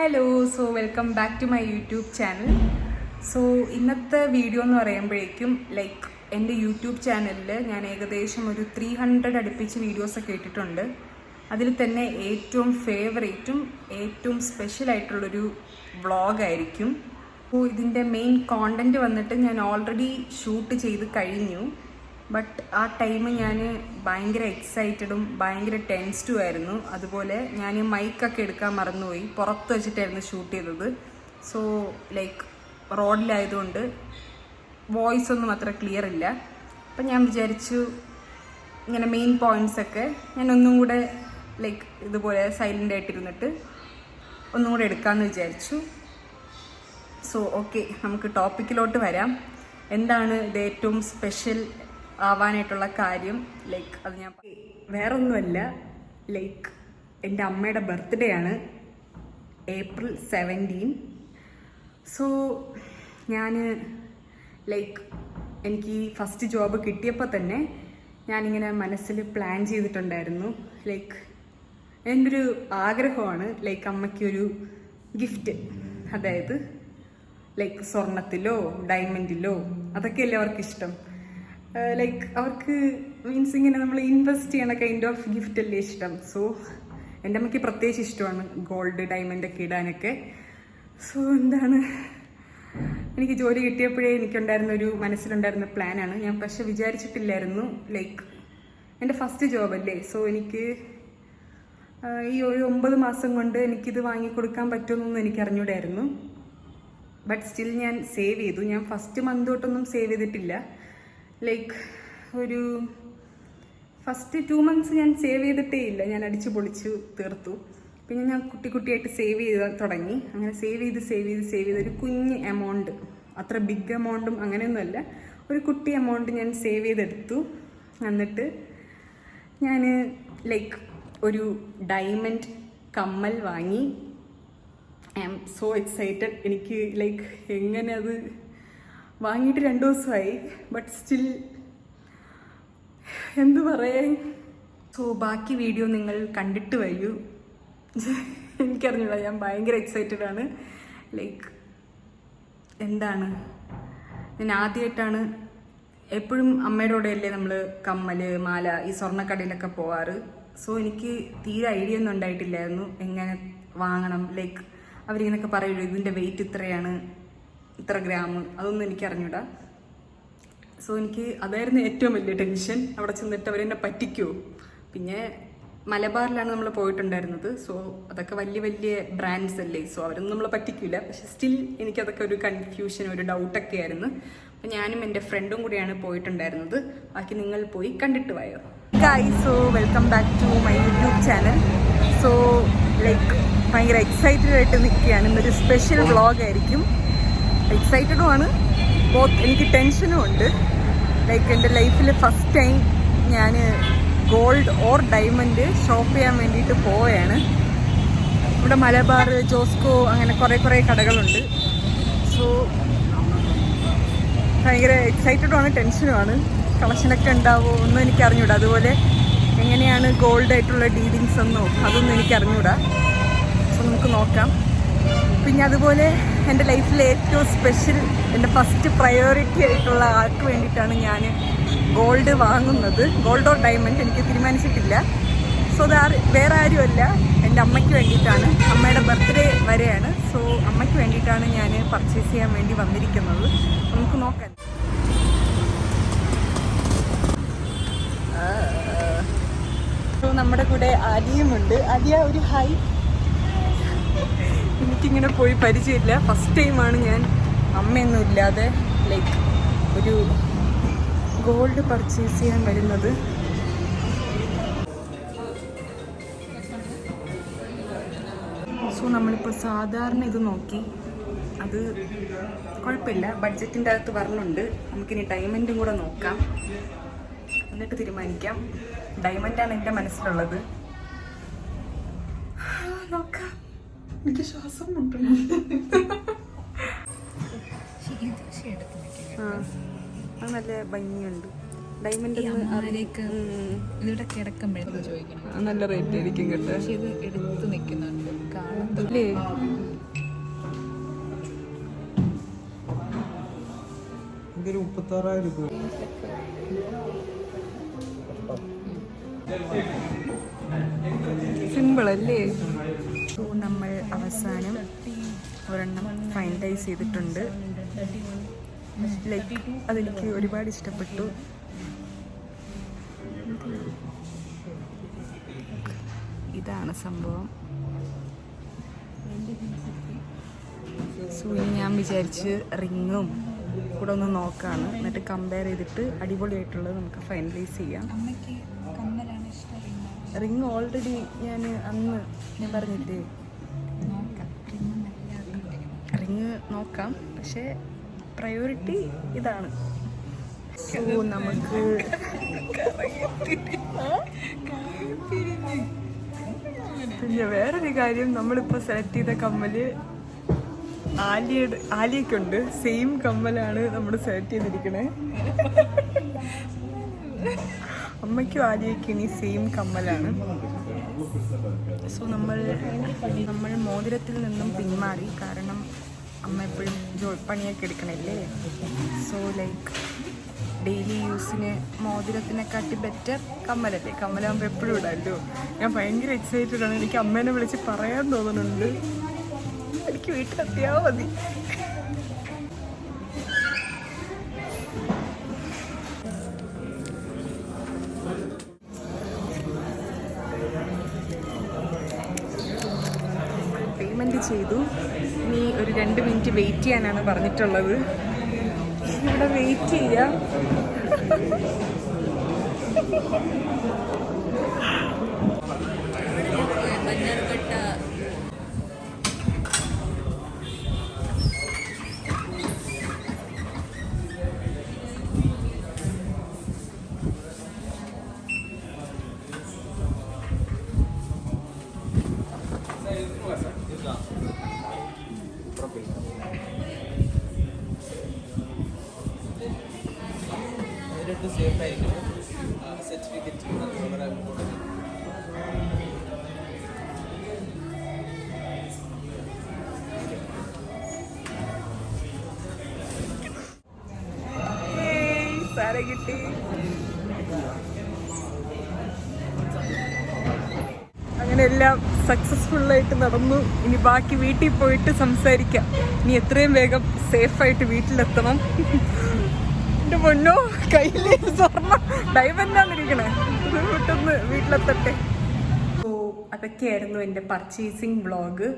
Hello, welcome back to my YouTube channel. ഇന്നത്തെ video എന്ന് പറയുമ്പോഴേക്കും എൻ്റെ യൂട്യൂബ് ചാനലിൽ ഞാൻ ഏകദേശം ഒരു 300 അടുപ്പിച്ച് വീഡിയോസൊക്കെ ഇട്ടിട്ടുണ്ട്. അതിൽ തന്നെ ഏറ്റവും ഫേവറേറ്റും ഏറ്റവും സ്പെഷ്യലായിട്ടുള്ളൊരു വ്ളോഗായിരിക്കും. ഇതിൻ്റെ മെയിൻ കോണ്ടൻറ്റ് വന്നിട്ട് ഞാൻ ഓൾറെഡി ഷൂട്ട് ചെയ്ത് കഴിഞ്ഞു. ബട്ട് ആ ടൈം ഞാൻ ഭയങ്കര എക്സൈറ്റഡും ഭയങ്കര ടെൻസ്ഡും ആയിരുന്നു. അതുപോലെ ഞാൻ മൈക്കൊക്കെ എടുക്കാൻ മറന്നുപോയി. പുറത്ത് വെച്ചിട്ടായിരുന്നു ഷൂട്ട് ചെയ്തത്. റോഡിലായതുകൊണ്ട് വോയിസ് ഒന്നും അത്ര ക്ലിയർ ഇല്ല. അപ്പം ഞാൻ വിചാരിച്ചു ഇങ്ങനെ മെയിൻ പോയിൻറ്റ്സൊക്കെ ഞാൻ ഒന്നും കൂടെ ഇതുപോലെ സൈലൻ്റ് ആയിട്ടിരുന്നിട്ട് ഒന്നും കൂടെ എടുക്കാമെന്ന് വിചാരിച്ചു. ഓക്കെ, നമുക്ക് ടോപ്പിക്കിലോട്ട് വരാം. എന്താണ് ഇത് ഏറ്റവും സ്പെഷ്യൽ ആവാനായിട്ടുള്ള കാര്യം? അത് ഞാൻ വേറൊന്നുമല്ല, എൻ്റെ അമ്മയുടെ ബർത്ത്ഡേ ആണ് April 17. ഞാൻ എനിക്ക് ഫസ്റ്റ് ജോബ് കിട്ടിയപ്പോൾ തന്നെ ഞാനിങ്ങനെ മനസ്സിൽ പ്ലാൻ ചെയ്തിട്ടുണ്ടായിരുന്നു. എൻ്റെ ഒരു ആഗ്രഹമാണ് അമ്മയ്ക്കൊരു ഗിഫ്റ്റ്, അതായത് സ്വർണത്തിലോ ഡയമണ്ടിലോ അതൊക്കെയല്ലേ അവർക്കിഷ്ടം. അവർക്ക് മീൻസ് ഇങ്ങനെ നമ്മൾ ഇൻവെസ്റ്റ് ചെയ്യണ കൈൻഡ് ഓഫ് ഗിഫ്റ്റ് അല്ലേ ഇഷ്ടം. എൻ്റെ അമ്മയ്ക്ക് പ്രത്യേകിച്ച് ഇഷ്ടമാണ് ഗോൾഡ് ഡയമണ്ടൊക്കെ ഇടാനൊക്കെ. എന്താണ്, എനിക്ക് ജോലി കിട്ടിയപ്പോഴേ എനിക്കുണ്ടായിരുന്ന മനസ്സിലുണ്ടായിരുന്ന പ്ലാനാണ്. ഞാൻ പക്ഷെ വിചാരിച്ചിട്ടില്ലായിരുന്നു എൻ്റെ ഫസ്റ്റ് ജോബല്ലേ, എനിക്ക് ഈ ഒരു 9 മാസം കൊണ്ട് എനിക്കിത് വാങ്ങിക്കൊടുക്കാൻ പറ്റുമെന്നൊന്നും എനിക്ക് അറിഞ്ഞൂടായിരുന്നു. ബട്ട് സ്റ്റിൽ ഞാൻ സേവ് ചെയ്തു. ഞാൻ ഫസ്റ്റ് മന്ത് തൊട്ടൊന്നും സേവ് ചെയ്തിട്ടില്ല. ഒരു ഫസ്റ്റ് 2 months ഞാൻ സേവ് ചെയ്തിട്ടേ ഇല്ല. ഞാൻ അടിച്ചു പൊളിച്ചു തീർത്തു. പിന്നെ ഞാൻ കുട്ടിയായിട്ട് സേവ് ചെയ്ത് തുടങ്ങി. അങ്ങനെ സേവ് ചെയ്ത് ഒരു കുഞ്ഞ് എമൗണ്ട്, അത്ര ബിഗ് എമൗണ്ടും അങ്ങനെയൊന്നുമല്ല, ഒരു കുട്ടി എമൗണ്ട് ഞാൻ സേവ് ചെയ്തെടുത്തു. എന്നിട്ട് ഞാൻ ഒരു ഡയമണ്ട് കമ്മൽ വാങ്ങി. I am so excited. എനിക്ക് എങ്ങനെ അത് വാങ്ങിയിട്ട് 2 ദിവസമായി. ബട്ട് സ്റ്റിൽ എന്തു പറയാൻ. ബാക്കി വീഡിയോ നിങ്ങൾ കണ്ടിട്ട് വരൂ. എനിക്കറിഞ്ഞൂടാ, ഞാൻ ഭയങ്കര എക്സൈറ്റഡ് ആണ്. എന്താണ്, ഞാൻ ആദ്യമായിട്ടാണ്, എപ്പോഴും അമ്മയുടെ കൂടെയല്ലേ നമ്മൾ കമ്മൽ മാല ഈ സ്വർണ്ണക്കടയിലൊക്കെ പോവാറ്. എനിക്ക് തീരെ ഐഡിയ ഒന്നും ഉണ്ടായിട്ടില്ലായിരുന്നു എങ്ങനെ വാങ്ങണം. അവരിങ്ങനെയൊക്കെ പറയുള്ളൂ ഇതിൻ്റെ വെയിറ്റ് ഇത്രയാണ്, ഇത്ര ഗ്രാം, അതൊന്നും എനിക്ക് അറിഞ്ഞൂടാ. എനിക്ക് അതായിരുന്നു ഏറ്റവും വലിയ ടെൻഷൻ. അവിടെ ചെന്നിട്ട് അവരെന്നെ പറ്റിക്കുമോ. പിന്നെ മലബാറിലാണ് നമ്മൾ പോയിട്ടുണ്ടായിരുന്നത്. അതൊക്കെ വലിയ വലിയ ബ്രാൻഡ്സ് അല്ലേ, അവരൊന്നും നമ്മളെ പറ്റിക്കില്ല. പക്ഷെ സ്റ്റിൽ എനിക്കതൊക്കെ ഒരു കൺഫ്യൂഷൻ, ഒരു ഡൗട്ടൊക്കെ ആയിരുന്നു. അപ്പം ഞാനും എൻ്റെ ഫ്രണ്ടും കൂടിയാണ് പോയിട്ടുണ്ടായിരുന്നത്. ബാക്കി നിങ്ങൾ പോയി കണ്ടിട്ട് പോയോ. Guys, welcome back to my YouTube channel. ഭയങ്കര എക്സൈറ്റഡ് ആയിട്ട് നിൽക്കുകയാണ്. ഇന്നൊരു സ്പെഷ്യൽ വ്ളോഗായിരിക്കും. എക്സൈറ്റഡുമാണ്, എനിക്ക് ടെൻഷനും ഉണ്ട്. എൻ്റെ ലൈഫിൽ ഫസ്റ്റ് ടൈം ഞാൻ ഗോൾഡ് ഓർ ഡയമണ്ട് ഷോപ്പ് ചെയ്യാൻ വേണ്ടിയിട്ട് പോവുകയാണ്. ഇവിടെ മലബാർ, ജോസ്കോ അങ്ങനെ കുറേ കടകളുണ്ട്. ഭയങ്കര എക്സൈറ്റഡുമാണ്, ടെൻഷനുമാണ്. കളക്ഷനൊക്കെ ഉണ്ടാവുമോ ഒന്നും എനിക്ക് അറിഞ്ഞൂടാ. അതുപോലെ എങ്ങനെയാണ് ഗോൾഡ് ആയിട്ടുള്ള ഡീലിങ്സ് എന്നോ അതൊന്നും എനിക്ക് അറിഞ്ഞൂടാ. നമുക്ക് നോക്കാം. പിന്നെ അതുപോലെ എൻ്റെ ലൈഫിലെ ഏറ്റവും സ്പെഷ്യൽ, എൻ്റെ ഫസ്റ്റ് പ്രയോറിറ്റി ആയിട്ടുള്ള ആൾക്ക് വേണ്ടിയിട്ടാണ് ഞാൻ ഗോൾഡ് വാങ്ങുന്നത്. ഗോൾഡ് ഓർ ഡയമണ്ട് എനിക്ക് തീരുമാനിച്ചിട്ടില്ല. അത് വേറെ ആരുമല്ല, എൻ്റെ അമ്മയ്ക്ക് വേണ്ടിയിട്ടാണ്. അമ്മയുടെ ബർത്ത്ഡേ വരെയാണ്. അമ്മയ്ക്ക് വേണ്ടിയിട്ടാണ് ഞാൻ പർച്ചേസ് ചെയ്യാൻ വേണ്ടി വന്നിരിക്കുന്നത്. നമുക്ക് നോക്കാം. നമ്മുടെ കൂടെ ആലിയുമുണ്ട്. ആലിയ, ഒരു ഹായ്. എനിക്കിങ്ങനെ പോയി പരിചയമില്ല. ഫസ്റ്റ് ടൈമാണ് ഞാൻ അമ്മയൊന്നും ഇല്ലാതെ ഒരു ഗോൾഡ് പർച്ചേസ് ചെയ്യാൻ വരുന്നത്. നമ്മളിപ്പോൾ സാധാരണ ഇത് നോക്കി, അത് കുഴപ്പമില്ല, ബഡ്ജറ്റിൻ്റെ അകത്ത് പറഞ്ഞുണ്ട്. നമുക്കിനി ഡയമണ്ടും കൂടെ നോക്കാം, എന്നിട്ട് തീരുമാനിക്കാം. ഡയമണ്ടാണ് എൻ്റെ മനസ്സിലുള്ളത്. നോക്കാം. എനിക്ക് ശ്വാസം മുട്ടണം. അത് നല്ല ഭംഗിയുണ്ട്. ഡയമണ്ട് ഇതിവിടെ കിടക്കുമ്പോഴേക്കും ചോദിക്കണം. നല്ല റേറ്റ് ആയിരിക്കും കേട്ടോ. പക്ഷെ ഇത് എടുത്ത് നിൽക്കുന്നുണ്ട്, കാണുന്നില്ലേ? ഇതൊരു 36,000 രൂപ. സിമ്പിൾ അല്ലേ? സോ നമ്മൾ അവസാനം ഒരെണ്ണം ഫൈനലൈസ് ചെയ്തിട്ടുണ്ട്. ലൈക്ക് അതെനിക്ക് ഒരുപാട് ഇഷ്ടപ്പെട്ടു. ഇതാണ് സംഭവം. സോ ഇനി ഞാൻ വിചാരിച്ച് റിങ്ങും കൂടെ ഒന്ന് നോക്കാണ്, എന്നിട്ട് കമ്പയർ ചെയ്തിട്ട് അടിപൊളിയായിട്ടുള്ളത് നമുക്ക് ഫൈനലൈസ് ചെയ്യാം. അമ്മയ്ക്ക് കമ്മലാണ് ഇഷ്ടം. റിങ് ഓൾറെഡി അന്ന് ഞാൻ പറഞ്ഞില്ലേ റിങ് നോക്കാം, പക്ഷേ പ്രയോറിറ്റി ഇതാണ്. സോ നമുക്ക് പിന്നെ വേറൊരു കാര്യം, നമ്മളിപ്പോൾ സെലക്ട് ചെയ്ത കമ്മല് ആലിയക്കുണ്ട്. സെയിം കമ്മലാണ് നമ്മൾ സെലക്ട് ചെയ്തിരിക്കണേ. അമ്മയ്ക്കും ആലിയയ്ക്കും ഇനി സെയിം കമ്മലാണ്. സോ നമ്മൾ മോതിരത്തിൽ നിന്നും പിന്മാറി, കാരണം അമ്മ എപ്പോഴും പണിയൊക്കെ എടുക്കണല്ലേ. സോ ലൈക്ക് ഡെയിലി യൂസിന് മോതിരത്തിനെക്കാട്ടി ബെറ്റർ കമ്മലല്ലേ. കമ്മലാകുമ്പോൾ എപ്പോഴും ഇടാമല്ലോ. ഞാൻ ഭയങ്കര എക്സൈറ്റഡ് ആണ്. എനിക്ക് അമ്മേനെ വിളിച്ച് പറയാൻ തോന്നുന്നുണ്ട്. എനിക്ക് വീട്ടിലെത്തിയാൽ മതി. പേയ്മെൻറ്റ് ചെയ്തു. ഇനി ഒരു 2 മിനിറ്റ് വെയിറ്റ് ചെയ്യാനാണ് പറഞ്ഞിട്ടുള്ളത്. ഇവിടെ വെയിറ്റ് ചെയ്യാം. സാറെ കിട്ടി. അങ്ങനെ എല്ലാം സക്സസ്ഫുള്ളായിട്ട് നടന്നു. ഇനി ബാക്കി വീട്ടിൽ പോയിട്ട് സംസാരിക്കാം. ഇനി എത്രയും വേഗം സേഫായിട്ട് വീട്ടിലെത്തണം. എൻ്റെ പൊന്നോ, കയ്യിലെ സ്വർണ്ണം ഡയമണ്ടാന്നിരിക്കണേ. പെട്ടെന്ന് വീട്ടിലെത്തട്ടെ. സോ അതൊക്കെയായിരുന്നു എൻ്റെ പർച്ചേസിങ് വ്ളോഗ്.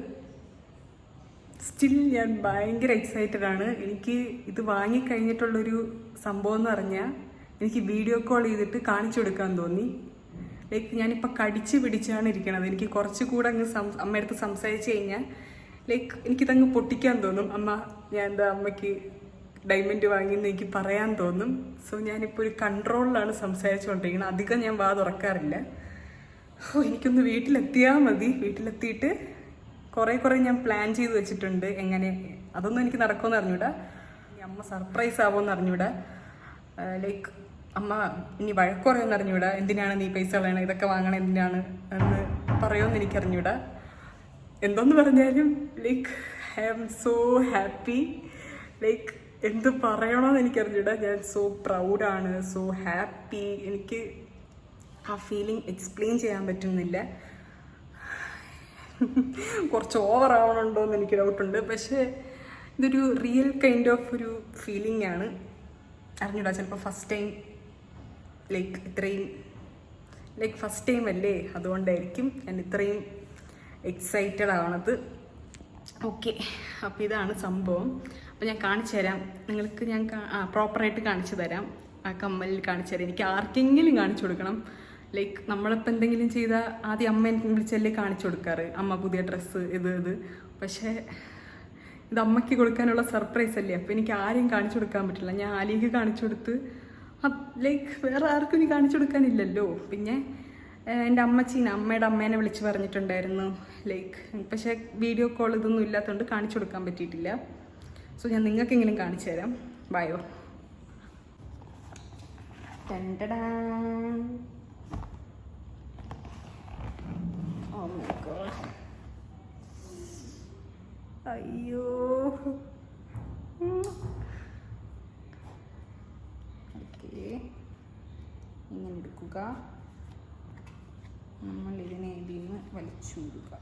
സ്റ്റിൽ ഞാൻ ഭയങ്കര എക്സൈറ്റഡ് ആണ്. എനിക്ക് ഇത് വാങ്ങിക്കഴിഞ്ഞിട്ടുള്ളൊരു സംഭവം എന്ന് പറഞ്ഞാൽ എനിക്ക് വീഡിയോ കോൾ ചെയ്തിട്ട് കാണിച്ചു കൊടുക്കാൻ തോന്നി. ലൈക്ക് ഞാനിപ്പോൾ കടിച്ച് പിടിച്ചാണ് ഇരിക്കണത്. എനിക്ക് കുറച്ചുകൂടെ അങ്ങ് അമ്മയടുത്ത് സംസാരിച്ച് കഴിഞ്ഞാൽ ലൈക്ക് എനിക്കിതങ്ങ് പൊട്ടിക്കാൻ തോന്നും. അമ്മ ഞാൻ എന്താ അമ്മയ്ക്ക് ഡയമണ്ട് വാങ്ങിയെന്ന് എനിക്ക് പറയാൻ തോന്നും. സോ ഞാനിപ്പോൾ ഒരു കൺട്രോളിലാണ് സംസാരിച്ചുകൊണ്ടിരിക്കുന്നത്. അധികം ഞാൻ വാ തുറക്കാറില്ല. എനിക്കൊന്ന് വീട്ടിലെത്തിയാൽ മതി. വീട്ടിലെത്തിയിട്ട് കുറേ ഞാൻ പ്ലാൻ ചെയ്ത് വെച്ചിട്ടുണ്ട്. എങ്ങനെ അതൊന്നും എനിക്ക് നടക്കുമെന്ന് അറിഞ്ഞൂടാ. അമ്മ സർപ്രൈസ് ആവുമെന്ന് അറിഞ്ഞൂടാ. ലൈക്ക് അമ്മ ഇനി വഴക്കുറയെന്ന് അറിഞ്ഞൂടാ. എന്തിനാണ് നീ പൈസ കളയണം, ഇതൊക്കെ വാങ്ങണം എന്തിനാണ് എന്ന് പറയുമെന്ന് എനിക്കറിഞ്ഞൂടാ. എന്തോന്ന് പറഞ്ഞാലും like I am so happy. Like എന്ത് പറയണമെന്ന് എനിക്കറിഞ്ഞൂടാ. ഞാൻ സോ പ്രൗഡാണ്, സോ ഹാപ്പി. എനിക്ക് ആ ഫീലിംഗ് എക്സ്പ്ലെയിൻ ചെയ്യാൻ പറ്റുന്നില്ല. കുറച്ച് ഓവർ ആവണുണ്ടോ എന്ന് എനിക്ക് ഡൗട്ടുണ്ട്. പക്ഷേ ഇതൊരു റിയൽ കൈൻഡ് ഓഫ് ഒരു ഫീലിംഗ് ആണ്. അറിഞ്ഞൂടാ, ചിലപ്പോൾ ഫസ്റ്റ് ടൈം ലൈക്ക് ഇത്രയും ലൈക്ക് ഫസ്റ്റ് ടൈം അല്ലേ, അതുകൊണ്ടായിരിക്കും ഞാൻ ഇത്രയും എക്സൈറ്റഡ് ആവണത്. ഓക്കെ, അപ്പോൾ ഇതാണ് സംഭവം. അപ്പോൾ ഞാൻ കാണിച്ചു തരാം നിങ്ങൾക്ക്. ഞാൻ പ്രോപ്പറായിട്ട് കാണിച്ചു തരാം. ആ കമ്മലിൽ കാണിച്ചു തരാം. എനിക്ക് ആർക്കെങ്കിലും കാണിച്ചു കൊടുക്കണം. ലൈക്ക് നമ്മളിപ്പോൾ എന്തെങ്കിലും ചെയ്താൽ ആദ്യം അമ്മ എനിക്ക് വിളിച്ചല്ലേ കാണിച്ചു കൊടുക്കാറ്. അമ്മ പുതിയ ഡ്രസ്സ് ഇത്. പക്ഷേ ഇത് അമ്മയ്ക്ക് കൊടുക്കാനുള്ള സർപ്രൈസ് അല്ലേ. അപ്പോൾ എനിക്ക് ആരെയും കാണിച്ചു കൊടുക്കാൻ പറ്റില്ല. ഞാൻ ആലിക്ക് കാണിച്ചു കൊടുത്ത് ലൈക്ക് വേറെ ആർക്കും ഇനി കാണിച്ചു കൊടുക്കാനില്ലല്ലോ. പിന്നെ എൻ്റെ അമ്മയുടെ അമ്മേനെ വിളിച്ച് പറഞ്ഞിട്ടുണ്ടായിരുന്നു ലൈക്ക്. പക്ഷേ വീഡിയോ കോൾ ഇതൊന്നും ഇല്ലാത്തതുകൊണ്ട് കാണിച്ചു കൊടുക്കാൻ പറ്റിയിട്ടില്ല. സോ ഞാൻ നിങ്ങൾക്കെങ്കിലും കാണിച്ചു തരാം. ബയോ. Oh my god. അയ്യോ, ഇങ്ങനെ എടുക്കുക. നമ്മൾ ഇതിനെ ഇതിൽ നിന്ന് വലിച്ചൂടുക.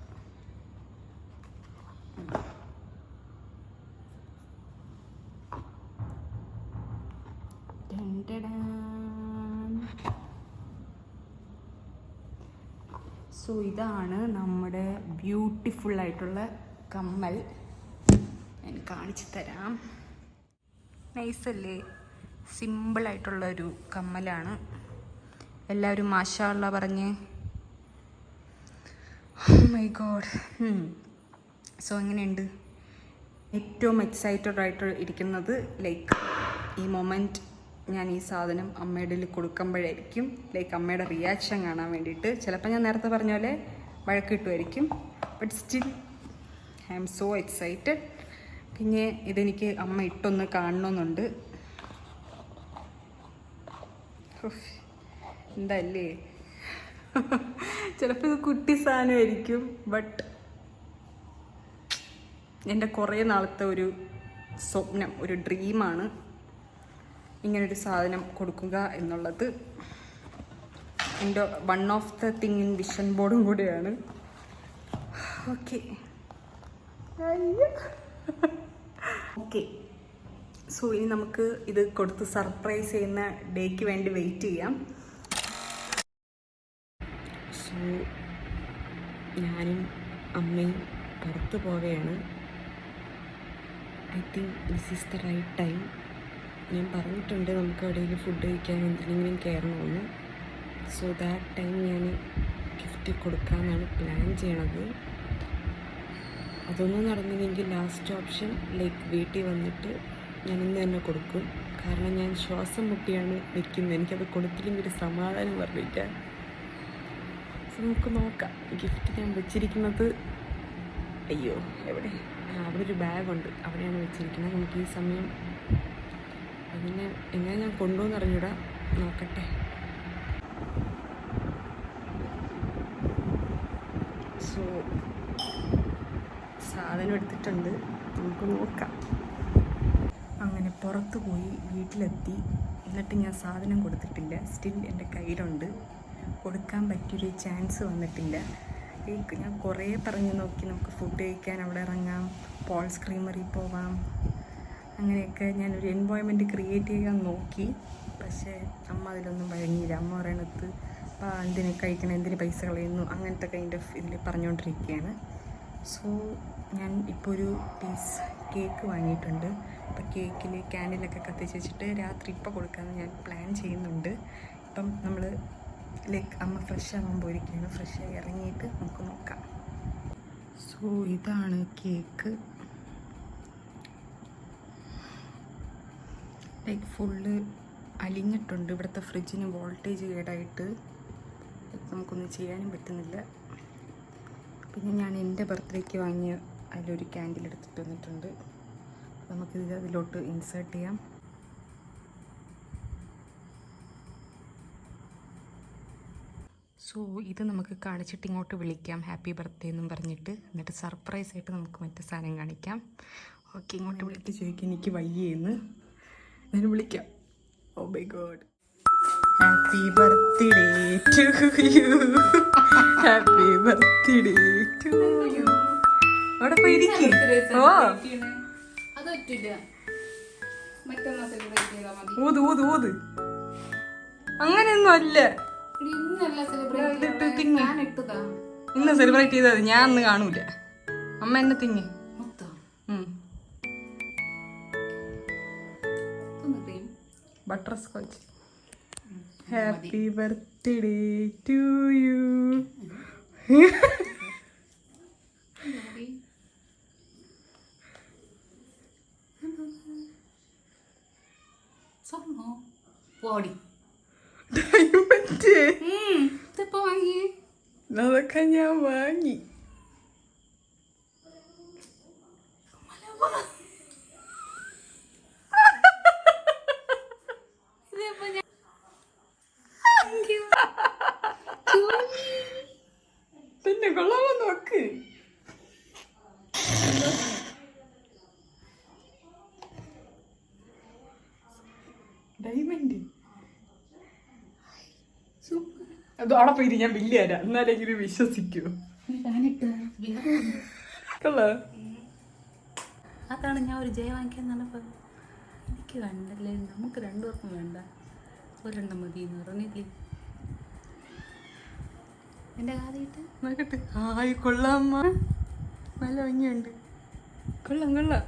സോ ഇതാണ് നമ്മുടെ ബ്യൂട്ടിഫുൾ ആയിട്ടുള്ള കമ്മൽ. ഞാൻ കാണിച്ചു തരാം. നൈസല്ലേ? സിമ്പിളായിട്ടുള്ളൊരു കമ്മലാണ്. എല്ലാവരും മാഷാ അല്ലാ പറഞ്ഞ്. My God. സോ എങ്ങനെയുണ്ട്? ഏറ്റവും എക്സൈറ്റഡ് ആയിട്ട് ഇരിക്കുന്നത് ലൈക്ക് ഈ മൊമെൻറ്റ് ഞാൻ ഈ സാധനം അമ്മയുടെ കയ്യിൽ കൊടുക്കുമ്പോഴായിരിക്കും. ലൈക്ക് അമ്മയുടെ റിയാക്ഷൻ കാണാൻ വേണ്ടിയിട്ട്. ചിലപ്പോൾ ഞാൻ നേരത്തെ പറഞ്ഞ പോലെ വഴക്ക് കിട്ടുമായിരിക്കും. But still I am so excited. പിന്നെ ഇതെനിക്ക് അമ്മ ഇട്ടൊന്ന് കാണണമെന്നുണ്ട്. എന്തല്ലേ, ചിലപ്പോൾ ഇത് കുട്ടി സാധനമായിരിക്കും. ബട്ട് എൻ്റെ കുറേ നാളത്തെ ഒരു സ്വപ്നം, ഒരു ഡ്രീമാണ് ഇങ്ങനൊരു സാധനം കൊടുക്കുക എന്നുള്ളത്. എൻ്റെ one of the thing in vision ബോർഡും കൂടെയാണ്. Okay okay. സോ ഇനി നമുക്ക് ഇത് കൊടുത്ത് സർപ്രൈസ് ചെയ്യുന്ന ഡേക്ക് വേണ്ടി വെയിറ്റ് ചെയ്യാം. സോ ഞാനും അമ്മയും പുറത്ത് പോവുകയാണ്. I think this is the right time. ഞാൻ പറഞ്ഞിട്ടുണ്ട് നമുക്ക് എവിടെയെങ്കിലും ഫുഡ് കഴിക്കാൻ എന്തെങ്കിലും കയറണമെന്ന്. സോ ദാറ്റ് ടൈം ഞാൻ ഗിഫ്റ്റ് കൊടുക്കാമെന്നാണ് പ്ലാൻ ചെയ്യണത്. അതൊന്നും നടന്നില്ലെങ്കിൽ ലാസ്റ്റ് ഓപ്ഷൻ ലൈക്ക് വീട്ടിൽ വന്നിട്ട് ഞാൻ ഇന്ന് തന്നെ കൊടുക്കും. കാരണം ഞാൻ ശ്വാസം മുട്ടിയാണ് നിൽക്കുന്നത്. എനിക്കത് കൊടുത്തില്ലെങ്കിൽ ഒരു സമാധാനം പറഞ്ഞില്ല. സോ നമുക്ക് നോക്കാം. ഗിഫ്റ്റ് ഞാൻ വെച്ചിരിക്കുന്നത് അയ്യോ എവിടെ, അവിടെ ഒരു ബാഗുണ്ട്, അവിടെയാണ് വെച്ചിരിക്കുന്നത്. നമുക്ക് ഈ സമയം അതിനെ എങ്ങനെ ഞാൻ കൊണ്ടുവന്ന് അറിഞ്ഞൂടാ. നോക്കട്ടെ. സോ സാധനം എടുത്തിട്ടുണ്ട്, നമുക്ക് നോക്കാം. അങ്ങനെ പുറത്ത് പോയി വീട്ടിലെത്തി. എന്നിട്ട് ഞാൻ സാധനം കൊടുത്തിട്ടില്ല. സ്റ്റിൽ എൻ്റെ കയ്യിലുണ്ട്. കൊടുക്കാൻ പറ്റിയൊരു ചാൻസ് വന്നിട്ടില്ല. ഞാൻ കുറേ പറഞ്ഞു നോക്കി. നമുക്ക് ഫുഡ് കഴിക്കാൻ അവിടെ ഇറങ്ങാം, പോൾസ് ക്രീമറി പോവാം, അങ്ങനെയൊക്കെ ഞാനൊരു എൻവയോൺമെൻറ്റ് ക്രിയേറ്റ് ചെയ്യാൻ നോക്കി. പക്ഷേ അമ്മ അതിലൊന്നും വഴങ്ങിയില്ല. അമ്മ പറയണത് എന്തിന് കഴിക്കണം, എന്തിന് പൈസ കളയുന്നു, അങ്ങനത്തെ കൈൻഡ് ഓഫ് ഇതിൽ പറഞ്ഞുകൊണ്ടിരിക്കുകയാണ്. സോ ഞാൻ ഇപ്പോൾ ഒരു പീസ് കേക്ക് വാങ്ങിയിട്ടുണ്ട്. അപ്പോൾ കേക്കിൽ ക്യാൻഡിലൊക്കെ കത്തിച്ച് വെച്ചിട്ട് രാത്രി ഇപ്പോൾ കൊടുക്കാമെന്ന് ഞാൻ പ്ലാൻ ചെയ്യുന്നുണ്ട്. ഇപ്പം നമ്മൾ ലൈക്ക് അമ്മ ഫ്രഷ് ആവാൻ പോയിരിക്കുകയാണ്. ഫ്രഷായി ഇറങ്ങിയിട്ട് നമുക്ക് നോക്കാം. സോ ഇതാണ് കേക്ക്. Like full അലിഞ്ഞിട്ടുണ്ട്. ഇവിടുത്തെ ഫ്രിഡ്ജിന് വോൾട്ടേജ് കേടായിട്ട് നമുക്കൊന്നും ചെയ്യാനും പറ്റുന്നില്ല. പിന്നെ ഞാൻ എൻ്റെ ബർത്ത്ഡേക്ക് വാങ്ങിയ അതിലൊരു ക്യാൻഡിൽ എടുത്തിട്ട് വന്നിട്ടുണ്ട്. നമുക്കിത് അതിലോട്ട് ഇൻസേർട്ട് ചെയ്യാം. സോ ഇത് നമുക്ക് കാണിച്ചിട്ട് ഇങ്ങോട്ട് വിളിക്കാം, ഹാപ്പി ബർത്ത്ഡേ എന്നും പറഞ്ഞിട്ട്. എന്നിട്ട് സർപ്രൈസ് ആയിട്ട് നമുക്ക് മറ്റേ സാധനം കാണിക്കാം. ഓക്കെ, ഇങ്ങോട്ട് വിളിച്ച് ചോദിക്കാം എനിക്ക് വയ്യെന്ന്. ഞാൻ വിളിക്കാം. Oh my God. Happy birthday to you, happy birthday to you. അവിടെ പോയിരിക്കും. ഓ ഊത് ഊത് ഊത്. അങ്ങനെയൊന്നും അല്ല. ഇന്ന് സെലിബ്രേറ്റ് ചെയ്തത് ഞാൻ അന്ന് കാണൂല. അമ്മ എന്നെ തിങ്ങി. Butterscotch. Happy birthday to you. പോടി ഡയമണ്ട്. അതൊക്കെ ഞാൻ വാങ്ങി. പിന്നെ കൊള്ളാമോ നോക്ക്. ഡയമണ്ട് അത് അവിടെ പോയി ഞാൻ ബില്ല് തരാം, എന്നാലെങ്കിലും വിശ്വസിക്കൂ. അതാണ് ഞാൻ ഒരു ജയ വാങ്ങിക്കാൻ പറഞ്ഞപ്പോൾ എനിക്ക് വേണ്ടല്ലേ, നമുക്ക് രണ്ടുപേർക്കും വേണ്ട, ഒരെണ്ണം മതി എന്ന് പറഞ്ഞില്ലേ എൻ്റെ കാതിട്ട് നോക്കട്ടെ. ഹായ്, കൊള്ളാം അമ്മ, നല്ല ഭംഗിയുണ്ട്. കൊള്ളാം കൊള്ളാം.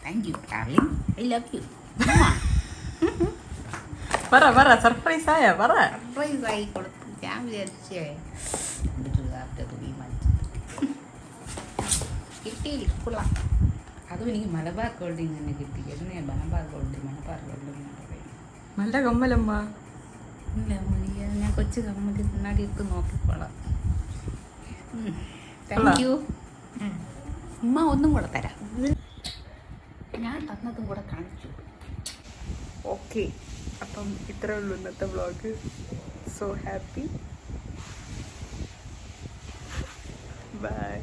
Thank you darling, I love you. പറ പറ, സർപ്രൈസ് ആയ പറ. സർപ്രൈസ് ആയി കൊടുത്തു. ഞാൻ വിചാരിച്ചേ കിട്ടിയില്ല, കൊള്ളാം. അതും എനിക്ക് മലബാർ ഗോൾഡിൽ നിന്ന് തന്നെ കിട്ടി. എന്നെ മലബാർ ഗോൾഡ് നല്ല കമ്മലമ്മ. ഇല്ല മതിയ, ഞാൻ കൊച്ചു കമ്മല് കണ്ണാടി എടുത്ത് നോക്കിക്കോളാം. Thank you. ഉമ്മ ഒന്നും കൂടെ തരാം, ഞാൻ തന്നതും കൂടെ കാണിച്ചു. ഓക്കെ, അപ്പം ഇത്രേ ഉള്ളൂ ഇന്നത്തെ വ്ളോഗ്. So happy. ബൈ.